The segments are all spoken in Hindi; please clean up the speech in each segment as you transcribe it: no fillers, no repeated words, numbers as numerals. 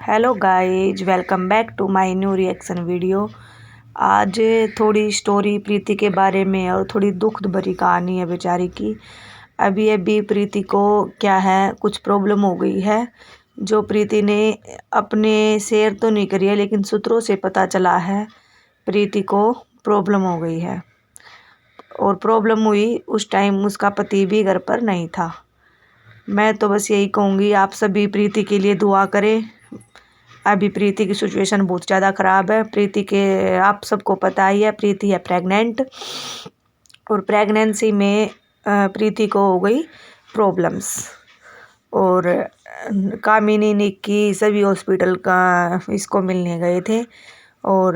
Hello guys, welcome back to my new reaction video. आज थोड़ी स्टोरी प्रीति के बारे में और थोड़ी दुख भरी कहानी है बेचारी की। अभी अभी प्रीति को क्या है, कुछ प्रॉब्लम हो गई है जो प्रीति ने अपने शेयर तो नहीं करी है, लेकिन सूत्रों से पता चला है प्रीति को प्रॉब्लम हो गई है। और प्रॉब्लम हुई उस टाइम उसका पति भी घर पर नहीं था। मैं तो बस यही कहूँगी, आप सभी प्रीति के लिए दुआ करें। अभी प्रीति की सिचुएशन बहुत ज़्यादा ख़राब है। प्रीति के आप सबको पता ही है, प्रीति है प्रेग्नेंट और प्रेगनेंसी में प्रीति को हो गई प्रॉब्लम्स। और कामिनी, निक्की सभी हॉस्पिटल का इसको मिलने गए थे। और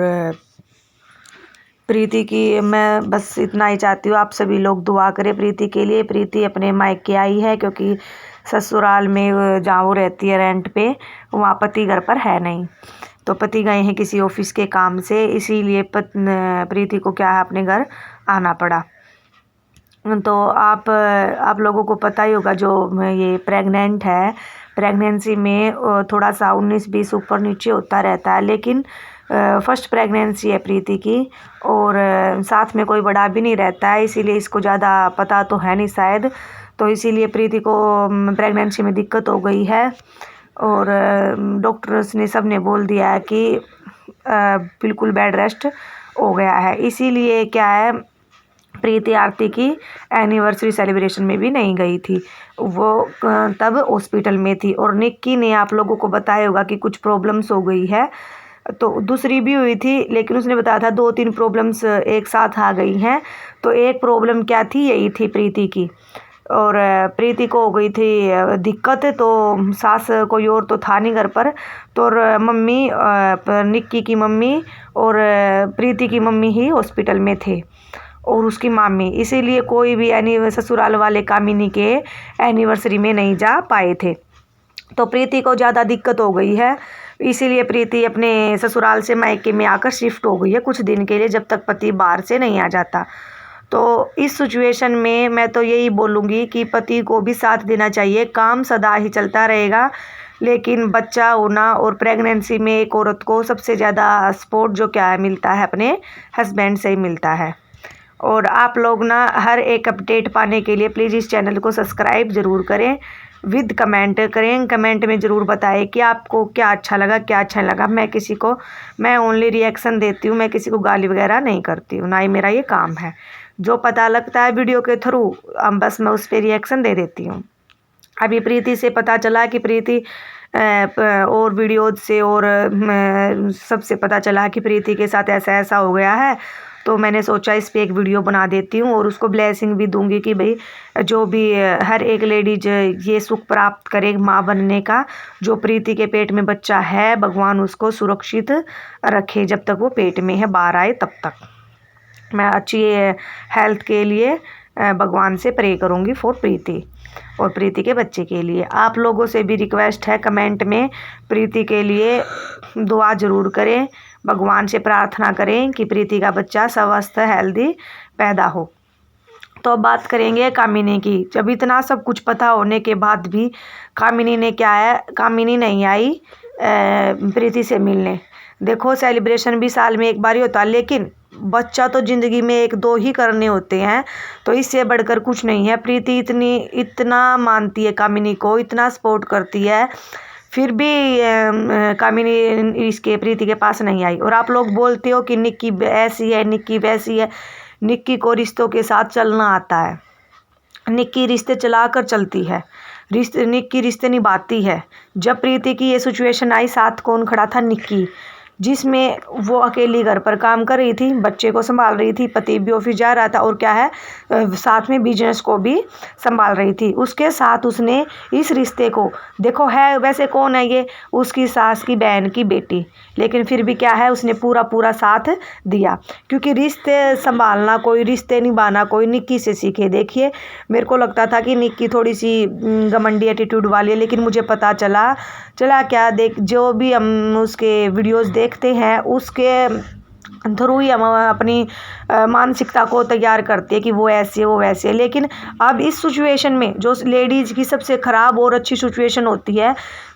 प्रीति की मैं बस इतना ही चाहती हूँ, आप सभी लोग दुआ करें प्रीति के लिए। प्रीति अपने मायके आई है क्योंकि ससुराल में जहाँ वो रहती है रेंट पे, वहाँ पति घर पर है नहीं। तो पति गए हैं किसी ऑफिस के काम से, इसीलिए प्रीति को क्या है, अपने घर आना पड़ा। तो आप लोगों को पता ही होगा, जो ये प्रेग्नेंट है, प्रेगनेंसी में थोड़ा सा 19-20 ऊपर नीचे होता रहता है, लेकिन फर्स्ट प्रेगनेंसी है प्रीति की। और साथ में कोई बड़ा भी नहीं रहता है, इसीलिए इसको ज़्यादा पता तो है नहीं शायद। तो इसीलिए प्रीति को प्रेगनेंसी में दिक्कत हो गई है। और डॉक्टर्स ने सब ने बोल दिया है कि बिल्कुल बेड रेस्ट हो गया है। इसीलिए क्या है, प्रीति आरती की एनिवर्सरी सेलिब्रेशन में भी नहीं गई थी, वो तब हॉस्पिटल में थी। और निक्की ने आप लोगों को बताया होगा कि कुछ प्रॉब्लम्स हो गई है, तो दूसरी भी हुई थी, लेकिन उसने बताया था 2-3 प्रॉब्लम्स एक साथ आ गई हैं। तो एक प्रॉब्लम क्या थी, यही थी प्रीति की। और प्रीति को हो गई थी दिक्कत, तो सास कोई और तो था नहीं घर पर। तो मम्मी, निक्की की मम्मी और प्रीति की मम्मी ही हॉस्पिटल में थे और उसकी मामी, इसीलिए कोई भी ससुराल वाले कामिनी के एनिवर्सरी में नहीं जा पाए थे। तो प्रीति को ज़्यादा दिक्कत हो गई है, इसीलिए प्रीति अपने ससुराल से मायके में आकर शिफ्ट हो गई है कुछ दिन के लिए, जब तक पति बाहर से नहीं आ जाता। तो इस सिचुएशन में मैं तो यही बोलूँगी कि पति को भी साथ देना चाहिए। काम सदा ही चलता रहेगा, लेकिन बच्चा होना और प्रेगनेंसी में एक औरत को सबसे ज़्यादा सपोर्ट जो क्या है मिलता है, अपने हस्बैंड से ही मिलता है। और आप लोग ना हर एक अपडेट पाने के लिए प्लीज़ इस चैनल को सब्सक्राइब ज़रूर करें, विद कमेंट करें। कमेंट में ज़रूर बताएं कि आपको क्या अच्छा लगा, क्या अच्छा नहीं लगा। मैं ओनली रिएक्शन देती हूँ, मैं किसी को गाली वगैरह नहीं करती हूँ, ना ही मेरा ये काम है। जो पता लगता है वीडियो के थ्रू बस मैं उस पर रिएक्शन दे देती हूँ। अभी प्रीति से पता चला कि प्रीति और वीडियो से और सबसे पता चला कि प्रीति के साथ ऐसा ऐसा हो गया है। तो मैंने सोचा इस पे एक वीडियो बना देती हूँ और उसको ब्लेसिंग भी दूंगी कि भाई जो भी हर एक लेडीज ये सुख प्राप्त करे माँ बनने का। जो प्रीति के पेट में बच्चा है, भगवान उसको सुरक्षित रखे जब तक वो पेट में है, बाहर आए तब तक। मैं अच्छी हेल्थ के लिए भगवान से प्रे करूँगी फॉर प्रीति और प्रीति के बच्चे के लिए। आप लोगों से भी रिक्वेस्ट है, कमेंट में प्रीति के लिए दुआ ज़रूर करें, भगवान से प्रार्थना करें कि प्रीति का बच्चा स्वस्थ हेल्दी पैदा हो। तो अब बात करेंगे कामिनी की। जब इतना सब कुछ पता होने के बाद भी कामिनी ने क्या है, कामिनी नहीं आई प्रीति से मिलने। देखो, सेलिब्रेशन भी साल में एक बार ही होता है, लेकिन बच्चा तो ज़िंदगी में 1-2 ही करने होते हैं, तो इससे बढ़कर कुछ नहीं है। प्रीति इतना मानती है कामिनी को, इतना सपोर्ट करती है, फिर भी कामिनी इसके प्रीति के पास नहीं आई। और आप लोग बोलते हो कि निक्की ऐसी है, निक्की वैसी है। निक्की को रिश्तों के साथ चलना आता है, निक्की रिश्ते चला कर चलती है, निक्की रिश्ते निभाती है। जब प्रीति की ये सिचुएशन आई, साथ कौन खड़ा था, निक्की, जिसमें वो अकेली घर पर काम कर रही थी, बच्चे को संभाल रही थी, पति भी ऑफिस जा रहा था और क्या है साथ में बिजनेस को भी संभाल रही थी। उसके साथ उसने इस रिश्ते को, देखो है वैसे कौन है ये, उसकी सास की बहन की बेटी, लेकिन फिर भी क्या है उसने पूरा साथ दिया। क्योंकि रिश्ते संभालना, कोई रिश्ते निभाना कोई निक्की से सीखे। देखिए, मेरे को लगता था कि निक्की थोड़ी सी घमंडी एटीट्यूड वाली है, लेकिन मुझे पता चला क्या, देख जो भी हम उसके वीडियोस देखते हैं, उसके थ्रू ही हम अपनी मानसिकता को तैयार करते हैं कि वो ऐसे वो वैसे। लेकिन अब इस सिचुएशन में जो लेडीज़ की सबसे ख़राब और अच्छी सिचुएशन होती है,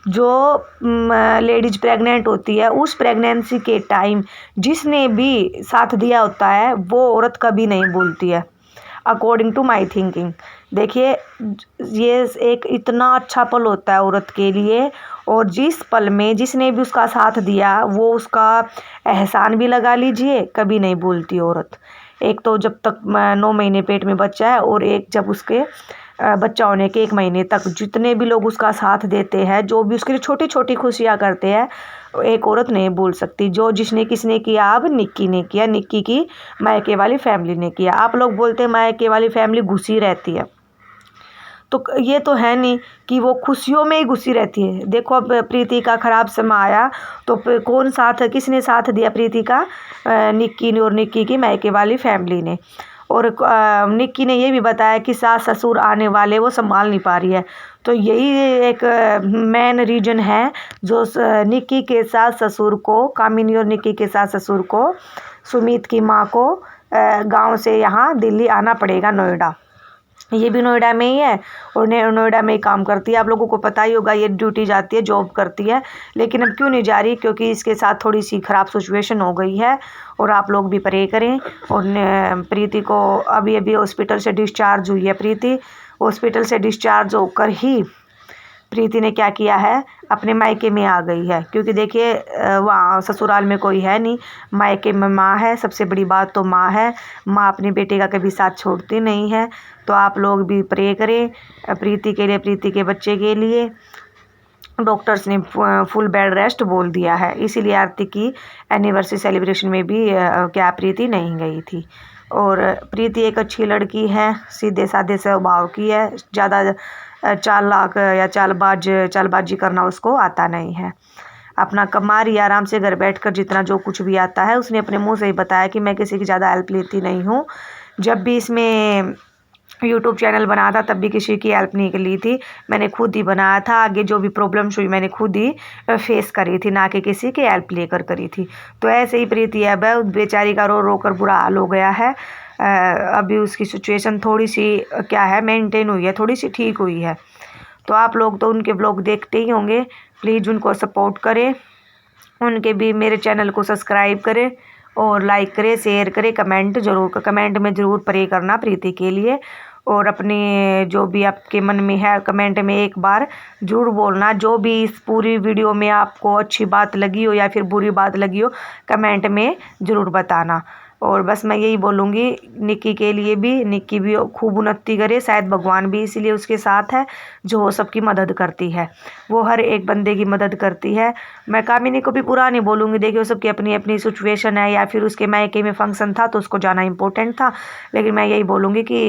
जो लेडीज़ प्रेग्नेंट होती है, उस प्रेगनेंसी के टाइम जिसने भी साथ दिया होता है वो औरत कभी नहीं भूलती है, अकॉर्डिंग टू माई थिंकिंग। देखिए, ये एक इतना अच्छा पल होता है औरत के लिए, और जिस पल में जिसने भी उसका साथ दिया वो उसका एहसान भी लगा लीजिए, कभी नहीं भूलती औरत। एक तो जब तक 9 महीने पेट में बच्चा है, और एक जब उसके बच्चा होने के 1 महीने तक जितने भी लोग उसका साथ देते हैं, जो भी उसके लिए छोटी छोटी खुशियाँ करते हैं, एक औरत नहीं भूल सकती। जो जिसने किसने किया, अब निक्की ने किया, निक्की की मायके वाली फैमिली ने किया। आप लोग बोलते हैं मायके वाली फैमिली घुसी रहती है, तो ये तो है नहीं कि वो खुशियों में ही घुसी रहती है। देखो, अब प्रीति का ख़राब समय आया तो कौन साथ, किसने साथ दिया प्रीति का? निक्की ने, और निक्की की मायके वाली फैमिली ने। और निक्की ने ये भी बताया कि सास ससुर आने वाले, वो संभाल नहीं पा रही है। तो यही एक मेन रीजन है जो निक्की के सास ससुर को, कामिनी और निक्की के सास ससुर को, सुमित की माँ को गांव से यहाँ दिल्ली आना पड़ेगा, नोएडा। ये भी नोएडा में ही है और नोएडा में ही काम करती है। आप लोगों को पता ही होगा, ये ड्यूटी जाती है, जॉब करती है। लेकिन अब क्यों नहीं जा रही? क्योंकि इसके साथ थोड़ी सी ख़राब सिचुएशन हो गई है। और आप लोग भी प्रे करें। और प्रीति को अभी अभी हॉस्पिटल से डिस्चार्ज हुई है। प्रीति हॉस्पिटल से डिस्चार्ज होकर ही प्रीति ने क्या किया है, अपने मायके में आ गई है। क्योंकि देखिए, वहाँ ससुराल में कोई है नहीं, मायके में माँ है। सबसे बड़ी बात तो माँ है। माँ अपने बेटे का कभी साथ छोड़ती नहीं है। तो आप लोग भी प्रे करें प्रीति के लिए, प्रीति के बच्चे के लिए। डॉक्टर्स ने फुल बेड रेस्ट बोल दिया है, इसीलिए आरती की एनिवर्सरी सेलिब्रेशन में भी क्या प्रीति नहीं गई थी। और प्रीति एक अच्छी लड़की है, सीधे साधे स्वभाव की है। ज़्यादा चालाक या चालबाजी करना उसको आता नहीं है। अपना कमा रही आराम से घर बैठकर, जितना जो कुछ भी आता है। उसने अपने मुंह से ही बताया कि मैं किसी की ज़्यादा हेल्प लेती नहीं हूँ। जब भी इसमें यूट्यूब चैनल बनाया था तब भी किसी की हेल्प नहीं ली थी, मैंने खुद ही बनाया था। आगे जो भी प्रॉब्लम्स हुई मैंने खुद ही फेस करी थी, ना कि किसी की हेल्प लेकर करी थी। तो ऐसे ही प्रीति अब बेचारी का रो रो कर बुरा हाल हो गया है। अभी उसकी सिचुएशन थोड़ी सी क्या है, मेंटेन हुई है, थोड़ी सी ठीक हुई है। तो आप लोग तो उनके ब्लॉग देखते ही होंगे, प्लीज़ उनको सपोर्ट करें। उनके भी मेरे चैनल को सब्सक्राइब करें और लाइक करें, शेयर करें, कमेंट में ज़रूर प्रे करना प्रीति के लिए। और अपने जो भी आपके मन में है कमेंट में एक बार ज़रूर बोलना। जो भी इस पूरी वीडियो में आपको अच्छी बात लगी हो या फिर बुरी बात लगी हो, कमेंट में ज़रूर बताना। और बस मैं यही बोलूँगी निक्की के लिए भी, निक्की भी खूब उन्नति करे। शायद भगवान भी इसीलिए उसके साथ है, जो सबकी मदद करती है। वो हर एक बंदे की मदद करती है। मैं कामिनी को भी पूरा नहीं बोलूँगी, देखिए सबकी अपनी अपनी सिचुएशन है। या फिर उसके मायके में फंक्शन था तो उसको जाना इम्पोर्टेंट था। लेकिन मैं यही बोलूँगी कि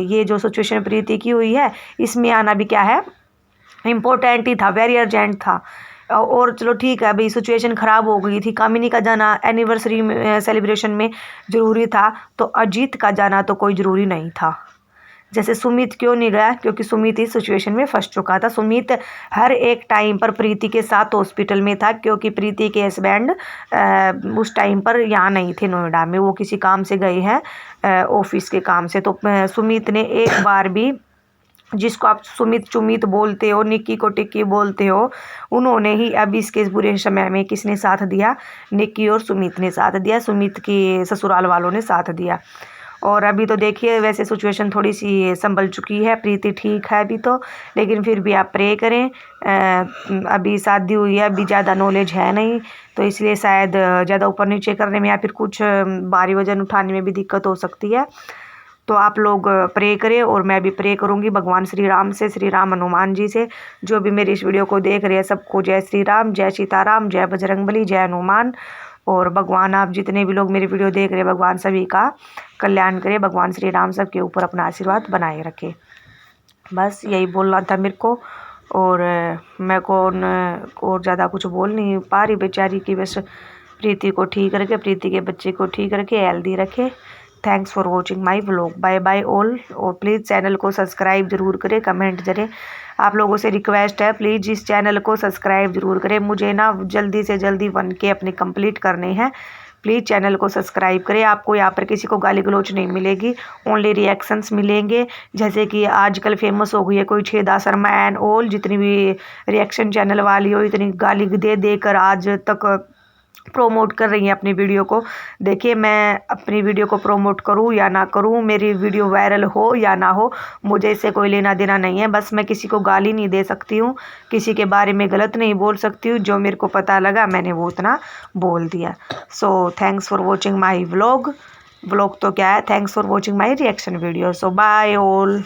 ये जो सिचुएशन प्रीति की हुई है, इसमें आना भी क्या है, इम्पोर्टेंट ही था, वेरी अर्जेंट था। और चलो ठीक है, अभी सिचुएशन ख़राब हो गई थी। कामिनी का जाना एनिवर्सरी सेलिब्रेशन में ज़रूरी था, तो अजीत का जाना तो कोई ज़रूरी नहीं था। जैसे सुमित क्यों नहीं गया? क्योंकि सुमित इस सिचुएशन में फंस चुका था। सुमित हर एक टाइम पर प्रीति के साथ हॉस्पिटल में था, क्योंकि प्रीति के हस्बैंड उस टाइम पर यहाँ नहीं थे नोएडा में, वो किसी काम से गए हैं, ऑफिस के काम से। तो सुमित ने एक बार भी, जिसको आप सुमित चुमित बोलते हो, निक्की को टिक्की बोलते हो, उन्होंने ही अब इसके बुरे समय में किसने साथ दिया? निक्की और सुमित ने साथ दिया, सुमित की ससुराल वालों ने साथ दिया। और अभी तो देखिए वैसे सिचुएशन थोड़ी सी संभल चुकी है, प्रीति ठीक है अभी तो। लेकिन फिर भी आप प्रे करें। अभी शादी हुई है, अभी ज़्यादा नॉलेज है नहीं, तो इसलिए शायद ज़्यादा ऊपर नीचे करने में या फिर कुछ भारी वजन उठाने में भी दिक्कत हो सकती है। तो आप लोग प्रे करें और मैं भी प्रे करूँगी भगवान श्री राम से, श्री राम हनुमान जी से। जो भी मेरी इस वीडियो को देख रहे हैं सबको जय श्री राम, जय सीताराम, जय बजरंगबली, जय हनुमान। और भगवान, आप जितने भी लोग मेरी वीडियो देख रहे हैं, भगवान सभी का कल्याण करे, भगवान श्री राम सबके ऊपर अपना आशीर्वाद बनाए रखे। बस यही बोलना था मेरे को। और मैं और ज़्यादा कुछ बोल नहीं पा रही बेचारी की। बस प्रीति को ठीक रखे, प्रीति के बच्चे को ठीक रखे, हेल्दी रखे। Thanks for watching my vlog. Bye bye all. और प्लीज़ चैनल को सब्सक्राइब ज़रूर करें, कमेंट करें। आप लोगों से रिक्वेस्ट है, प्लीज़ इस चैनल को सब्सक्राइब ज़रूर करें। मुझे ना जल्दी से जल्दी 1K अपने कंप्लीट करने हैं। प्लीज़ चैनल को सब्सक्राइब करें। आपको यहाँ पर किसी को गाली गलौच नहीं मिलेगी, ओनली रिएक्शंस मिलेंगे। जैसे कि आजकल फेमस हो गई है कोई छेदा शर्मा एंड ऑल, जितनी भी रिएक्शन चैनल वाली हो इतनी गाली दे देकर आज तक प्रोमोट कर रही हैं अपनी वीडियो को। देखिए, मैं अपनी वीडियो को प्रोमोट करूं या ना करूं, मेरी वीडियो वायरल हो या ना हो, मुझे इससे कोई लेना देना नहीं है। बस मैं किसी को गाली नहीं दे सकती हूं, किसी के बारे में गलत नहीं बोल सकती हूं। जो मेरे को पता लगा मैंने वो उतना बोल दिया। So thanks for watching my vlog. Vlog तो क्या है, thanks for watching my reaction video. So bye all.